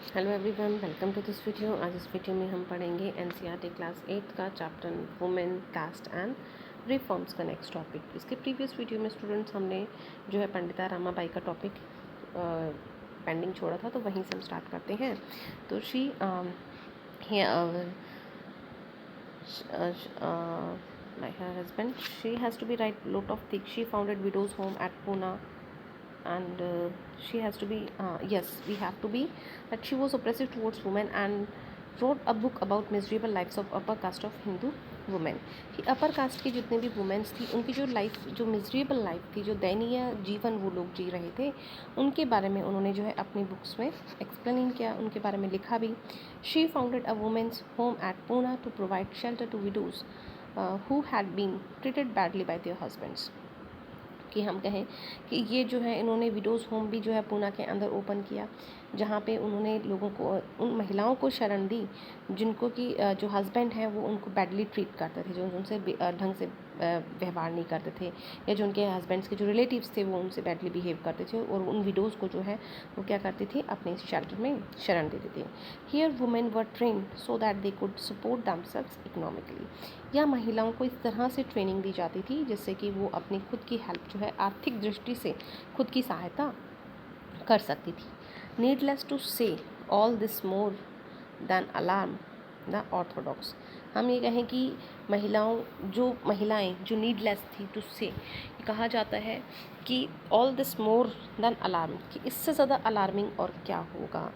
Hello everyone, welcome to this video. आज इस video में हम पढ़ेंगे एनसीईआरटी क्लास 8 का chapter women, caste and reforms का नेक्स्ट टॉपिक। इसके प्रीवियस वीडियो में स्टूडेंट्स हमने जो है पंडिता रामाबाई का टॉपिक पेंडिंग छोड़ा था, तो वहीं से हम स्टार्ट करते हैं। तो she her husband, she has to be right lot of things. She founded widows home at Pune, and she has to be yes, we have to be that she was oppressive towards women and wrote a book about miserable lives of upper caste of Hindu women। कि upper caste की जितने भी women's थी, उनकी जो life, जो miserable life थी, जो दयनीय जीवन वो लोग जी रहे थे, उनके बारे में उन्होंने जो है अपनी बुक्स में एक्सप्लेन किया, उनके बारे में लिखा भी। She founded a women's home at Poona to provide shelter to widows who had been treated badly by their husbands. कि हम कहें कि ये जो है इन्होंने विडोज़ होम भी जो है पूना के अंदर ओपन किया, जहाँ पे उन्होंने लोगों को, उन महिलाओं को शरण दी जिनको कि जो हस्बैंड हैं वो उनको बैडली ट्रीट करते थे, जो उनसे ढंग से व्यवहार नहीं करते थे, या जो उनके हस्बैंड्स के जो रिलेटिव्स थे वो उनसे बैडली बिहेव करते थे, और उन विडोज़ को जो है वो क्या करती थी, अपने शेल्टर में शरण देती थी। Here women were train so that they could support themselves economically. या महिलाओं को इस तरह से ट्रेनिंग दी जाती थी जिससे कि वो अपनी खुद की हेल्प जो है आर्थिक दृष्टि से खुद की सहायता कर सकती थी। नीडलेस टू से all this more than alarm the Orthodox. हम ये कहें कि महिलाएं जो नीडलेस थी, टू से कहा जाता है कि all this more than alarm, कि इससे ज़्यादा अलार्मिंग और क्या होगा।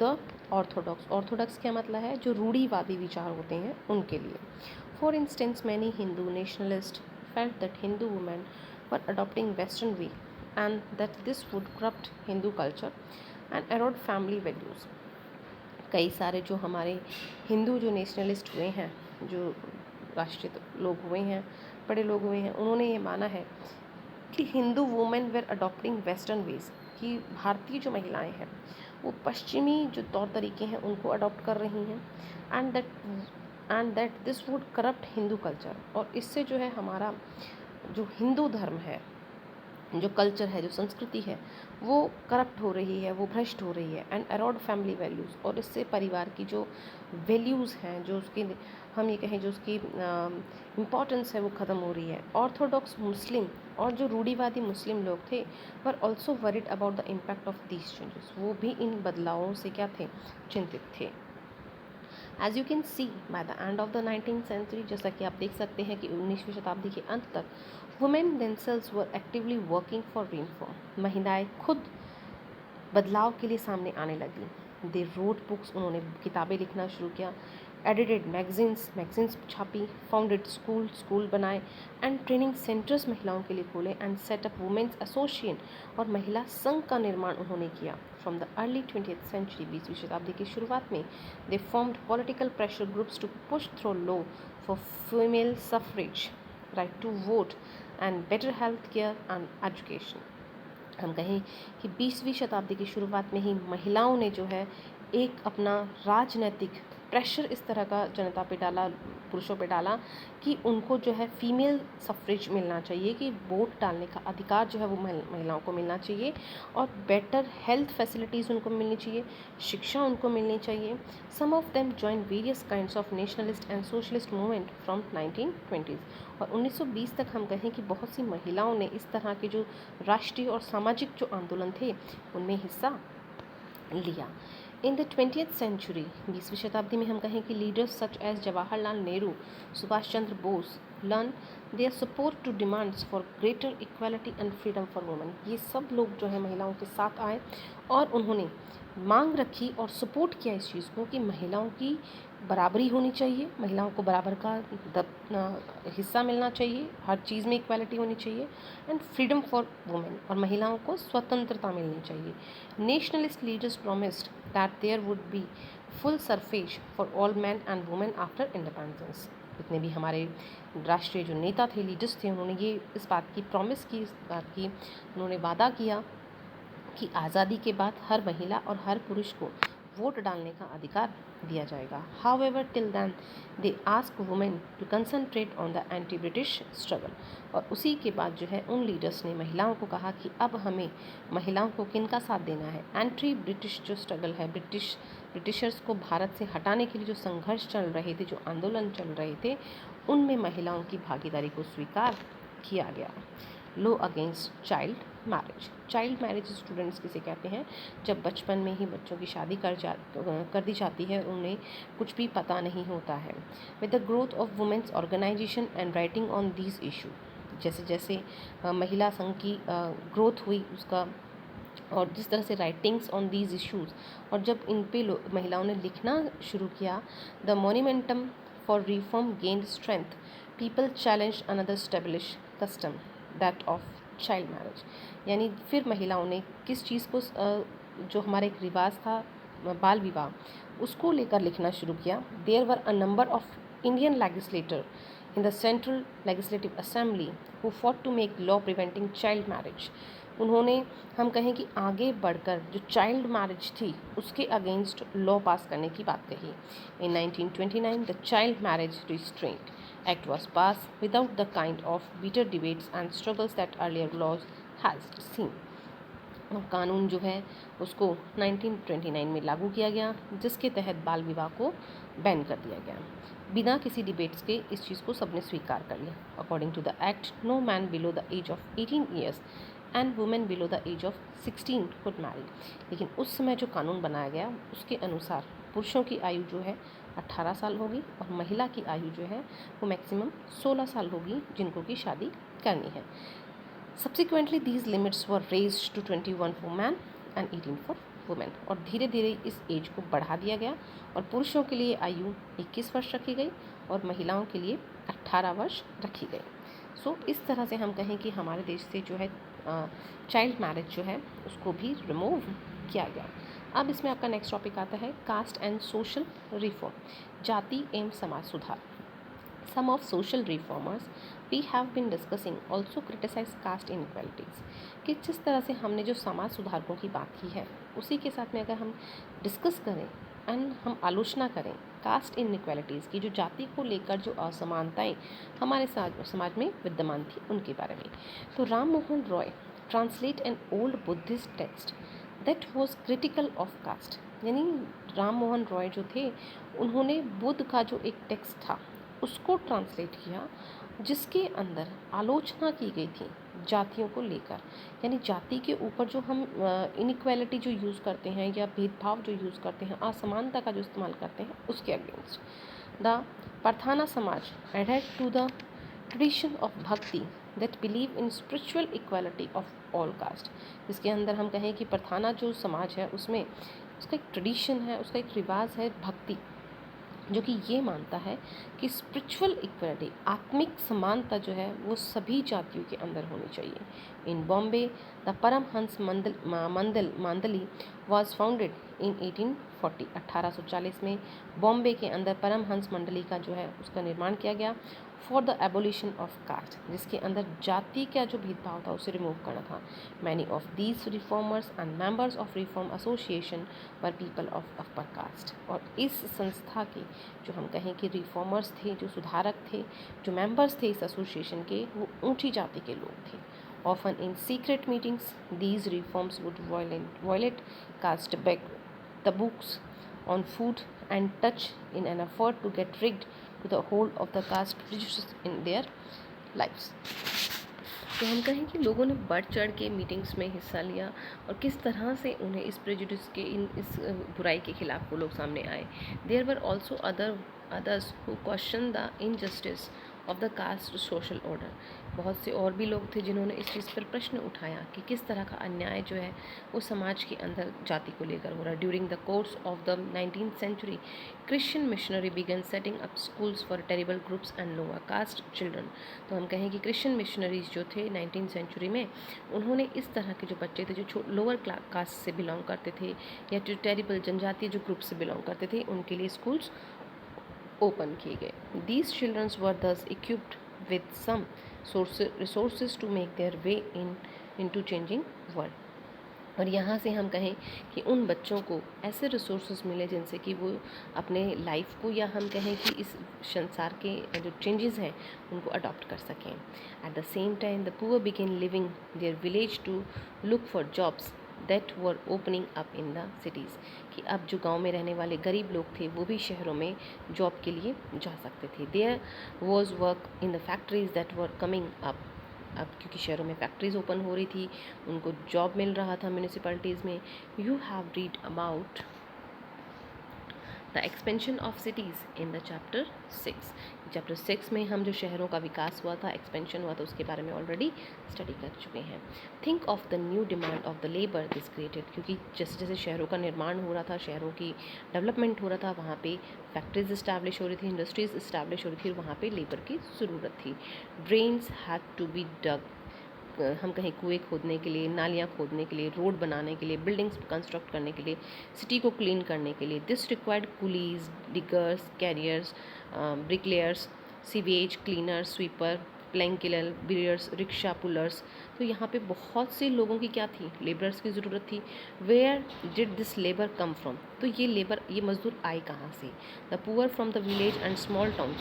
द ऑर्थोडॉक्स क्या मतलब है, जो रूढ़िवादी विचार होते हैं उनके लिए। For instance many Hindu nationalist felt that Hindu women were adopting western way and that this would corrupt Hindu culture and arrowed family values. कई सारे जो हमारे हिंदू जो नेशनलिस्ट हुए हैं, जो राष्ट्रीय लोग हुए हैं, बड़े लोग हुए हैं, उन्होंने ये माना है कि Hindu women were adopting western ways, कि भारतीय जो महिलाएं हैं वो पश्चिमी जो तौर तरीके हैं उनको अडॉप्ट कर रही हैं, and that this would corrupt Hindu culture, और इससे जो है हमारा जो हिंदू धर्म है, जो कल्चर है, जो संस्कृति है, वो करप्ट हो रही है, वो भ्रष्ट हो रही है। एंड अरॉड फैमिली वैल्यूज़, और इससे परिवार की जो वैल्यूज़ हैं, जो उसकी हम ये कहें जो उसकी इम्पॉर्टेंस है, वो ख़त्म हो रही है। ऑर्थोडॉक्स मुस्लिम और जो रूढ़िवादी मुस्लिम लोग थे, पर also worried about the impact of these changes, वो भी इन बदलावों से क्या थे, चिंतित थे। As you can see by the end of the 19th century, जैसा कि आप देख सकते हैं कि 19वीं शताब्दी के अंत तक women themselves were actively working for reform. महिलाएं खुद बदलाव के लिए सामने आने लगी। दे रोट बुक्स, उन्होंने किताबें लिखना शुरू किया। एडिटेड मैगजीन्स छापी। फाउंडेड स्कूल बनाए एंड ट्रेनिंग सेंटर्स महिलाओं के लिए खोले एंड सेटअप वुमेन्स एसोसिएशन और महिला संघ का निर्माण उन्होंने किया। From the early 20th century, 20वीं शताब्दी की शुरुआत में, they formed political pressure groups to push through law for female suffrage, right to vote and better health care and education. हम कहें कि 20वीं शताब्दी की शुरुआत में ही महिलाओं ने जो है एक अपना राजनीतिक प्रेशर इस तरह का जनता पे डाला, पुरुषों पे डाला, कि उनको जो है फीमेल सफ्रेज मिलना चाहिए, कि वोट डालने का अधिकार जो है वो महिलाओं को मिलना चाहिए, और बेटर हेल्थ फैसिलिटीज़ उनको मिलनी चाहिए, शिक्षा उनको मिलनी चाहिए। Some of them join various kinds of nationalist and socialist movement from 1920। और 1920 तक हम कहें कि बहुत सी महिलाओं ने इस तरह के जो राष्ट्रीय और सामाजिक जो आंदोलन थे उनमें हिस्सा लिया। इन द 20th सेंचुरी, 20वीं शताब्दी में हम कहें कि leaders such as Jawaharlal Nehru, Subhash Chandra Bose lent their support to demands for greater equality and freedom for women. ये सब लोग जो है महिलाओं के साथ आए और उन्होंने मांग रखी और सपोर्ट किया इस चीज़ को कि महिलाओं की बराबरी होनी चाहिए, महिलाओं को बराबर का हिस्सा मिलना चाहिए, हर चीज़ में इक्वालिटी होनी चाहिए, एंड फ्रीडम फॉर वुमेन, और महिलाओं को स्वतंत्रता मिलनी चाहिए। Nationalist leaders promised that there would be full suffrage for all men and women after independence. जितने भी हमारे राष्ट्रीय जो नेता थे, लीडर्स थे, उन्होंने ये इस बात की प्रॉमिस की, इस बात की उन्होंने वादा किया कि आज़ादी के बाद हर महिला और हर पुरुष को वोट डालने का अधिकार दिया जाएगा। However till then they ask women to concentrate on the anti British struggle. और उसी के बाद जो है उन लीडर्स ने महिलाओं को कहा कि अब हमें महिलाओं को किनका साथ देना है। एंटी ब्रिटिश जो स्ट्रगल है, ब्रिटिशर्स को भारत से हटाने के लिए जो संघर्ष चल रहे थे, जो आंदोलन चल रहे थे, उनमें महिलाओं की भागीदारी को स्वीकार किया गया। लो अगेंस्ट चाइल्ड मैरिज स्टूडेंट्स किसे कहते हैं, जब बचपन में ही बच्चों की शादी कर दी जाती है, उन्हें कुछ भी पता नहीं होता है। With the growth of women's organisation and writing on these issue, जैसे जैसे महिला संघ की ग्रोथ हुई उसका, और जिस तरह से राइटिंग्स ऑन दीज इश्यूज़, और जब इन पे महिलाओं ने लिखना शुरू किया, the momentum for reform gained strength, people challenge another establish custom that of child marriage. यानी फिर महिलाओं ने किस चीज़ को, जो हमारा एक रिवाज था बाल विवाह, उसको लेकर लिखना शुरू किया। There were a number of Indian legislator in the Central Legislative Assembly who fought to make law preventing child marriage. उन्होंने, हम कहें कि आगे बढ़कर जो चाइल्ड मैरिज थी उसके अगेंस्ट लॉ पास करने की बात कही। इन 1929 the child marriage restraint act was passed without the kind of bitter debates and struggles that earlier laws has seen। कानून जो है उसको 1929 में लागू किया गया, जिसके तहत बाल विवाह को बैन कर दिया गया। बिना किसी डिबेट्स के इस चीज़ को सबने स्वीकार कर लिया। According to the act, no man below the age of 18 years and women below the age of 16 could marry. लेकिन उस समय जो कानून बनाया गया उसके अनुसार पुरुषों की आयु जो है 18 साल होगी और महिला की आयु जो है वो मैक्सिमम 16 साल होगी जिनको की शादी करनी है। Subsequently these limits were raised to 21 for men and 18 for women. और धीरे धीरे इस एज को बढ़ा दिया गया और पुरुषों के लिए आयु 21 वर्ष रखी गई और महिलाओं के लिए 18 वर्ष रखी गई। सो इस तरह से हम कहें कि हमारे देश से जो है चाइल्ड मैरिज जो है उसको भी रिमूव किया गया। अब इसमें आपका नेक्स्ट टॉपिक आता है कास्ट एंड सोशल रिफॉर्म, जाति एवं समाज सुधार। Some of social reformers we have been discussing also criticize caste inequalities। कि जिस तरह से हमने जो समाज सुधारकों की बात की है उसी के साथ में अगर हम डिस्कस करें एंड हम आलोचना करें कास्ट इनइक्वालिटीज़ की, जो जाति को लेकर जो असमानताएं हमारे समाज में विद्यमान थी उनके बारे में। तो Ram Mohan Roy translate an old Buddhist text that was critical of caste. यानी राम मोहन रॉय जो थे उन्होंने बुद्ध का जो एक टेक्स्ट था उसको ट्रांसलेट किया जिसके अंदर आलोचना की गई थी जातियों को लेकर। यानी जाति के ऊपर जो हम इनइक्वालिटी जो यूज़ करते हैं या भेदभाव जो यूज़ करते हैं, असमानता का जो इस्तेमाल करते हैं, उसके against. The Prarthana Samaj added to the tradition of bhakti that believe in spiritual equality of all caste. जिसके अंदर हम कहें कि परथाना जो समाज है उसमें उसका एक ट्रेडिशन है, उसका एक रिवाज है भक्ति, जो कि ये मानता है कि स्पिरिचुअल इक्वलिटी, आत्मिक समानता जो है वो सभी जातियों के अंदर होनी चाहिए। इन बॉम्बे द परमहंस मंडली वाज फाउंडेड इन 1840। 1840 में बॉम्बे के अंदर परमहंस मंडली का जो है उसका निर्माण किया गया for the abolition of caste, जिसके अंदर जाति का जो भेदभाव था उसे रिमूव करना था। Many of these reformers and members of reform association were people of upper caste. और इस संस्था के जो हम कहें कि रिफॉर्मर्स थे, जो सुधारक थे, जो मेंबर्स थे इस एसोसिएशन के, वो ऊंची जाति के लोग थे। Often in secret meetings these reforms would violate caste taboos on food and touch in an effort to get rid to the whole of the caste prejudices in their lives। तो हम कहें कि लोगों ने बढ़ चढ़ के मीटिंग्स में हिस्सा लिया और किस तरह से उन्हें इस प्रेजुडिस के इस बुराई के खिलाफ वो लोग सामने आए। There were also others who question the injustice of the caste social order. बहुत से और भी लोग थे जिन्होंने इस चीज़ पर प्रश्न उठाया कि किस तरह का अन्याय जो है वो समाज के अंदर जाति को लेकर हो रहा है। During the course of the 19th century Christian missionary began setting up schools for tribal groups and lower caste children. तो हम कहें कि क्रिश्चियन मिशनरीज जो थे 19th सेंचुरी में, उन्होंने इस तरह के जो बच्चे थे जो लोअर कास्ट से बिलोंग करते थे या जो टेरिबल जनजातीय जो ग्रुप से बिलोंग करते थे, उनके लिए स्कूल्स ओपन किए गए। These children were thus equipped with some resources to make their way into changing world। और यहाँ से हम कहें कि उन बच्चों को ऐसे रिसोर्सेज मिले जिनसे कि वो अपने लाइफ को, या हम कहें कि इस संसार के जो चेंजेस हैं उनको अडॉप्ट कर सकें। At the same time the poor began leaving their village to look for jobs that were opening up in the cities, कि अब जो गांव में रहने वाले गरीब लोग थे वो भी शहरों में जॉब के लिए जा सकते थे। There was work in the factories that were coming up, अब क्योंकि शहरों में फैक्ट्रीज ओपन हो रही थी, उनको जॉब मिल रहा था म्यूनिसिपैलिटीज़ में। You have read about the expansion of cities in the chapter 6। Chapter 6 में हम जो शहरों का विकास हुआ था, एक्सपेंशन हुआ था, उसके बारे में ऑलरेडी स्टडी कर चुके हैं। Think of the new demand of the labour this created, क्योंकि जैसे जैसे शहरों का निर्माण हो रहा था, शहरों की डेवलपमेंट हो रहा था, वहाँ पे फैक्ट्रीज इस्टेब्लिश हो रही थी, इंडस्ट्रीज इस्टेब्लिश हो रही थी, वहाँ पे लेबर की ज़रूरत थी। ड्रेन्स हैड टू बी डग, हम कहें कुएँ खोदने के लिए, नालियाँ खोदने के लिए, रोड बनाने के लिए, बिल्डिंग्स कंस्ट्रक्ट करने के लिए, सिटी को क्लीन करने के लिए। This required coolies, diggers, carriers, bricklayers, sewage cleaner, sweeper, plank killer, bearers, rickshaw pullers. तो यहाँ पे बहुत से लोगों की क्या थी, लेबरर्स की ज़रूरत थी। Where did this labour come from, तो ये लेबर, ये मज़दूर आए कहाँ से। The poor from the village and small town,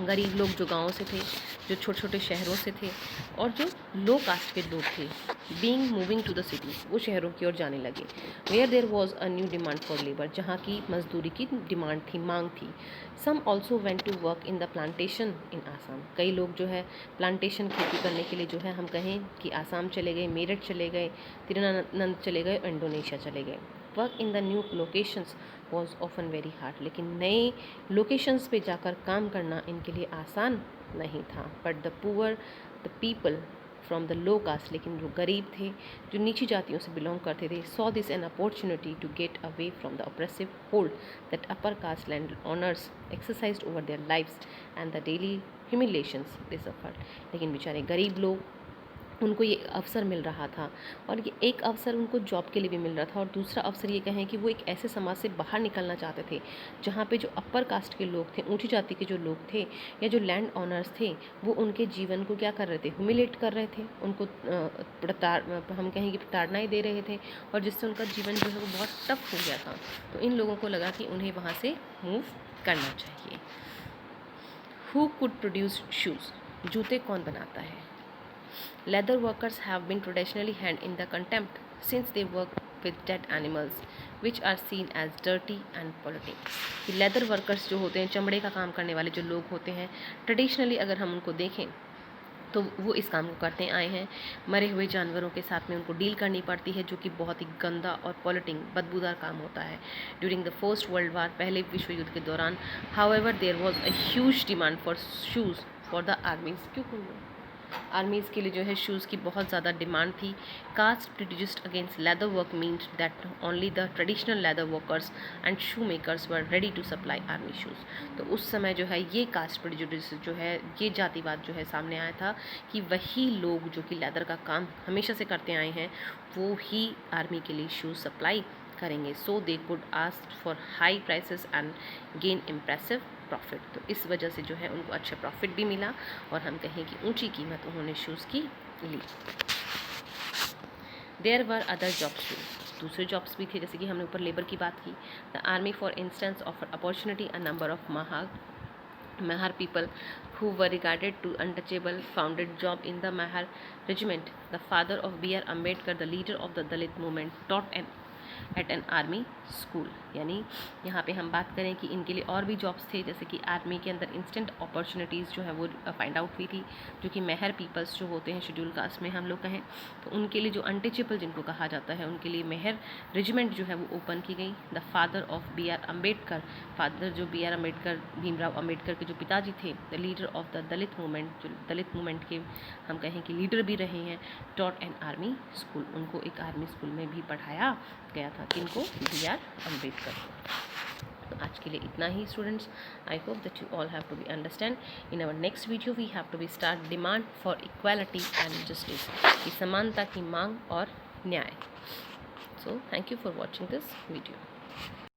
गरीब लोग जो गाँव से थे, जो छोटे छोटे शहरों से थे, और जो लो कास्ट के लोग थे, being moving to the city, वो शहरों की ओर जाने लगे। Where there was a new demand for labour, जहाँ की मजदूरी की डिमांड थी, मांग थी। Some also went to work in the plantation in Assam, कई लोग जो है प्लांटेशन खेती करने के लिए जो है हम कहें कि आसाम चले गए, मेरठ चले गए, तिरुवनंत चले गए, इंडोनेशिया चले गए। Work in the new locations was often very hard, लेकिन नए लोकेशंस पे जाकर काम करना इनके लिए आसान नहीं था। But the poor, the people from the low caste, लेकिन जो गरीब थे, जो नीची जातियों से बिलोंग करते थे, saw this an opportunity to get away from the oppressive hold that upper caste land owners exercised over their lives and the daily humiliations they suffered. लेकिन बेचारे गरीब लोग, उनको ये अवसर मिल रहा था, और ये एक अवसर उनको जॉब के लिए भी मिल रहा था, और दूसरा अवसर ये कहें कि वो एक ऐसे समाज से बाहर निकलना चाहते थे जहाँ पे जो अपर कास्ट के लोग थे, ऊंची जाति के जो लोग थे, या जो लैंड ऑनर्स थे, वो उनके जीवन को क्या कर रहे थे, ह्यूमिलेट कर रहे थे, उनको हम कहें कि प्रताड़नाएँ दे रहे थे, और जिससे उनका जीवन जो है वो बहुत टफ हो गया था। तो इन लोगों को लगा कि उन्हें वहाँ से मूव करना चाहिए। हु कुड प्रोड्यूस शूज़, जूते कौन बनाता है। Leather workers have been traditionally held in the contempt since they work with dead animals which are seen as dirty and polluting। कि लेदर वर्कर्स जो होते हैं, चमड़े का काम करने वाले जो लोग होते हैं, ट्रेडिशनली अगर हम उनको देखें तो वो इस काम को करते आए हैं। मरे हुए जानवरों के साथ में उनको डील करनी पड़ती है, जो कि बहुत ही गंदा और पॉलिटिंग, बदबूदार काम होता है। During the first world war, पहले विश्व युद्ध के दौरान, however there was a huge demand for shoes for the armies, क्यों आर्मीज़ के लिए जो है शूज़ की बहुत ज़्यादा डिमांड थी। Caste prejudiced against leather work means that only the traditional leather workers and shoe makers were ready to supply army shoes. तो उस समय जो है ये कास्ट प्रिजुडिस जो है, ये जातिवाद जो है सामने आया था कि वही लोग जो कि लेदर का काम हमेशा से करते आए हैं, वो ही आर्मी के लिए शूज़ सप्लाई करेंगे। So they could ask for high prices and gain impressive profit. तो इस वजह से जो है उनको अच्छा प्रॉफिट भी मिला, और हम कहें कि ऊंची कीमत उन्होंने शूज़ की ली। There were other jobs too, दूसरे जॉब्स भी थे, जैसे कि हमने ऊपर लेबर की बात की। The army for instance offer opportunity a number of Mahar people who were regarded to untouchable founded job in the Mahar regiment. The father of B.R. Ambedkar, the leader of the Dalit movement, taught at an army school. यानी यहाँ पे हम बात करें कि इनके लिए और भी जॉब्स थे, जैसे कि आर्मी के अंदर इंस्टेंट अपॉर्चुनिटीज़ जो है वो फाइंड आउट हुई थी, जो कि मेहर पीपल्स जो होते हैं शेड्यूल कास्ट में हम लोग कहें, तो उनके लिए जो अनटचेबल जिनको कहा जाता है, उनके लिए मेहर रेजिमेंट जो है वो ओपन की गई। The father of B R Ambedkar, father जो बी आर अम्बेडकर, भीमराव अम्बेडकर के जो पिताजी थे, the leader of the Dalit movement, जो दलित मूवमेंट के हम कहें कि लीडर भी रहे हैं, टॉट एन आर्मी स्कूल, उनको एक आर्मी स्कूल में भी पढ़ाया गया था। किनको? B R Ambedkar. तो आज के लिए इतना ही students. I hope that you all have to be understand. In our next video we have to be start demand for equality and justice, की समानता की मांग और न्याय। So thank you for watching this video.